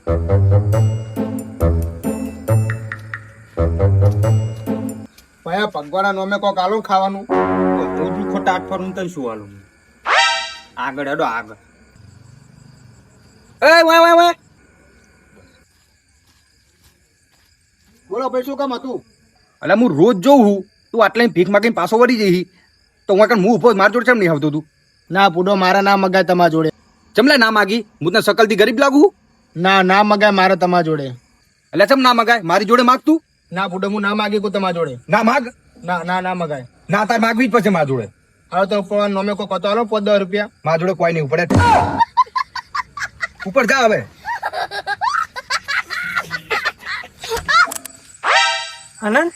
પયા ભગવાના નોમે કોક આલો ખાવાનું રોજ ખોટા આઠવાનું તને શું આલું આગળ હેડો આગળ એ વાય વાય વાય બોલો ભાઈ શું કામ હતું? એટલે હું રોજ જોઉં હું તું આટલા ભીખ માગીને પાછો વળી જઈ તો હું હું ઉભો માર જોડે કેમ નહીં આવતો તું? ના પૂડો મારા ના મગાય તમારા જોડે. ચમલે ના માગી હું તને શકલથી ગરીબ લાગુ? ના મગાય મારે તમારા જોડે. એટલે ચમ ના મગાય મારી જોડે માગ તું? ના પૂડો હું ના માગી કો તમારા જોડે. ના માગ. ના મગાય. ના તાર માગવી જ પછી મારા જોડે. હવે તો નોમે કો કતો આલો 10 રૂપિયા. મારા જોડે કોઈ નહીં ઉપડે. ઉપર જા હવે. આનંદ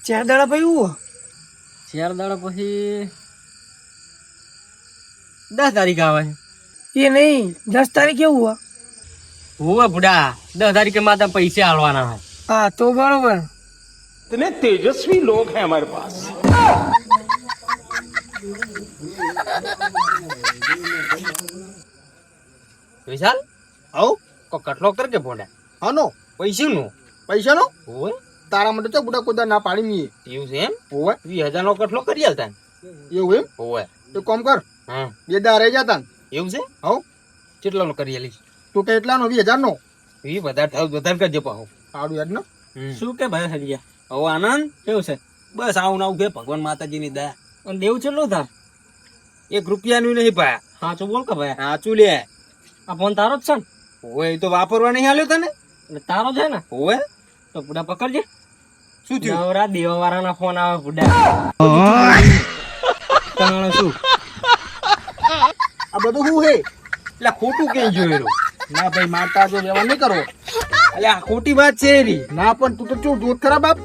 4 દાડા પછી હું 4 દાડા પછી 10 તારીખ આવે એ નહીં 10 તારીખે હું હુવે બુડા 10 તારીખે માતા પૈસા આલવાના હોય. હા તો બરોબર. इतने तेजस्वी लोग हैं हमारे पास. વિશાલ આવ કો કટલો કર કે પોડા હાનો પૈસા નું પૈસાનો હોય તારા માટે તો બુડા કોદા ના પાડી મી. એવું છે એમ ઓવે 20,000 નો કટલો કરી આલતા એવું એમ? હોય. તો કોમ કર હા 2 દા રહી જતા. એવું છે હવ કેટલા નો કરી આલીશ? તું કેટલા નો? 20,000 નો. એ વધારે કરજે પાહો. સારું યાદ ને. શું કે ભાઈ હરિયા હવે આનંદ કેવું છે? બસ આવું આવું કે ભગવાન માતાજી ની દયા. અને દેવું કેટલું થાય? 1 રૂપિયાનું નહીં પાયા. સાચું બોલ કે ભાઈ? સાચું લે. આ ફોન તારો જ છે ને? હોય એ તો વાપરવા નહીં આલ્યો તને એટલે તારો છે ને? હોય તો બુડા પકડજે. શું થયું? નવરા દેવા વાળાના ફોન આવે બુડા. તાણે શું આ બધું શું હે? એટલે ખોટું કઈ જોયેલું? ના ભાઈ મારતા જો વ્યવહાર નહીં કરો. એટલે આ ખોટી વાત છે એરી. ના પણ તું તો શું દૂધ ખરાબ બાપ.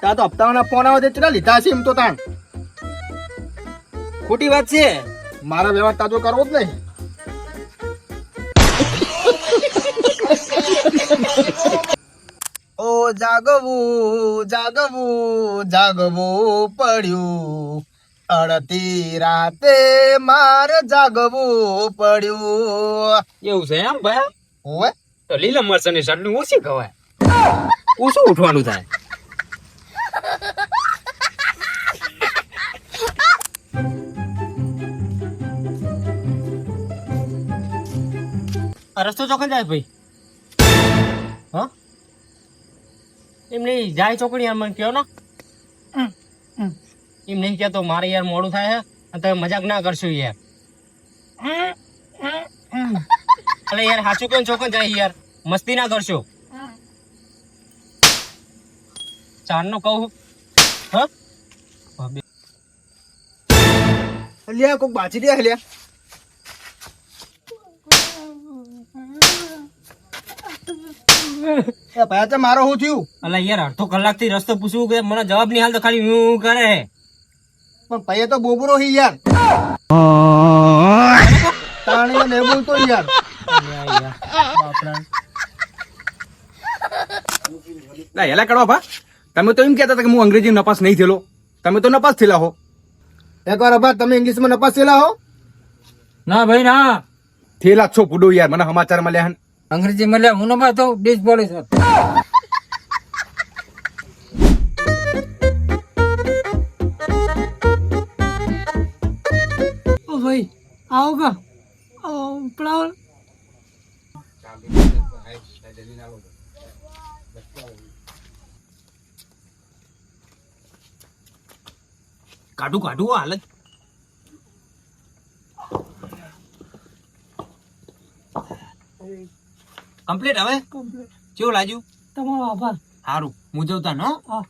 ત્યાં તો હપ્તાવાના ફોન આવે તે ચલા લીધા છે એમ તો તાણ. ખોટી વાત છે. મારા વ્યવહાર તાજો કરવો જ નહીં. ઓ જાગવું પડ્યું અડધી રાતે મારે જાગવું પડ્યું. એવું છે એમ ભાઈ? ઓવે તો લીલા મરચાની ચટણી ઓછી ખવાય. ઓછું ઉઠવાનું થાય. આ રસ્તો ચોકન જાય ભાઈ? હા એમ નહીં જાય ચોકડી યાર મને કહો ને. એમ નહીં કહેતો મારે યાર મોડું થાય છે તમે મજાક ના કરશો યાર. અલે યાર સાચું કેમ ચોકન જાય યાર મસ્તી ના કરશો. 4 નો કહું હા અલ્યા કોક બાજી દે અલ્યા. એ ભાઈ તો મારો શું થયું? અલા યાર અડધો કલાક થી રસ્તો પૂછવું કે મને જવાબ નહીં હાલ તો ખાલી હું કરે હે. પણ ભાઈ તો બોબરો હી યાર. તાણી ને બોલતો યાર. ના એલા કરવા ભા તમે તો એમ કહેતા હતા કે હું અંગ્રેજી નપાસ નહીં થયેલો. તમે તો નપાસ થયેલા હો. એકવાર અભા તમે ઇંગ્લિશમાં નપાસ થયેલા હો? ના ભાઈ ના થયેલા છો પૂડો યાર મને સમાચાર મળ્યા હન. અંગ્રેજી મળ્યા હું નંબર તો ડીશ બોલે છે. ઓ ભાઈ આવો કા પડાવ કાઢું હાલ કમ્પ્લીટ હવે કેવું લાગ્યું? તમારો આભાર. સારું હું જવતા નો હા